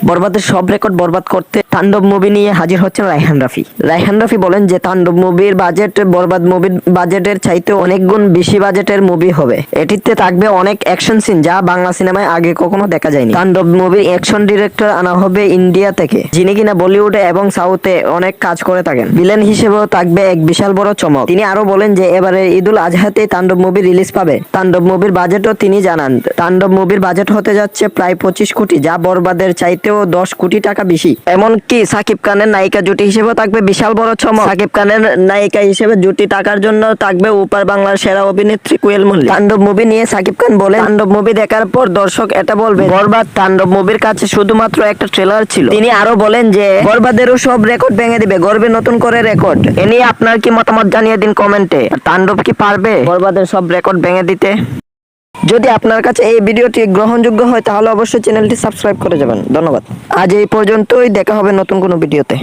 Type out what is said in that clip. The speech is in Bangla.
বরবাদের সব রেকর্ড বরবাদ করতে তাণ্ডব মুভি নিয়ে হাজির হচ্ছেন রায়হান রাফি। রায়হান রাফি বলেন যে তাণ্ডব মুভির বাজেট বরবাদ মুভির বাজেটের চাইতে অনেক গুণ বেশি বাজেটের মুভি হবে। এটিতে থাকবে অনেক অ্যাকশন সিন যা বাংলা সিনেমায় আগে কখনো দেখা যায়নি। তাণ্ডব মুভির অ্যাকশন ডিরেক্টর আনা হবে ইন্ডিয়া থেকে, যিনি কিনা বলিউডে এবং সাউথে অনেক কাজ করে থাকেন। ভিলেন হিসেবেও থাকবে এক বিশাল বড় চমক। তিনি আরো বলেন যে এবারে ঈদুল আজহাতে তাণ্ডব মুভি রিলিজ পাবে। তাণ্ডব মুভির বাজেটও তিনি জানান। তাণ্ডব মুভির বাজেট হতে যাচ্ছে প্রায় 25 কোটি, যা বরবাদের চাইতেও 10 কোটি টাকা বেশি। এমনকি সাকিব খানের নায়িকা জুটি হিসেবেও থাকবে বিশাল বড় চমক। সাকিব খানের নায়িকা হিসেবে জুটি টাকার জন্য থাকবে উপার বাংলার সেরা অভিনেত্রী কোয়েল মল্লিক। তাণ্ডব মুভি নিয়ে সাকিব খান বলেন, তাণ্ডব মুভি দেখার পর দর্শক এটা বলবে বরবাদ তাণ্ডব মুভির কাছে শুধুমাত্র একটা ট্রেলার ছিল। তিনি আরো বলেন যে বরবাদেরও সব রেকর্ড ভেঙে দিবে, গর্বে নতুন করে রেকর্ড। এ নিয়ে আপনার কি মতামত জানিয়ে দিন কমেন্টে। তাণ্ডব কি পারবে বরবাদের সব রেকর্ড ভেঙে দিতে? যদি আপনার কাছে এই ভিডিওটি গ্রহণযোগ্য হয় তাহলে অবশ্যই চ্যানেলটি সাবস্ক্রাইব করে যাবেন। ধন্যবাদ। আজ এই পর্যন্তই, দেখা হবে নতুন কোনো ভিডিওতে।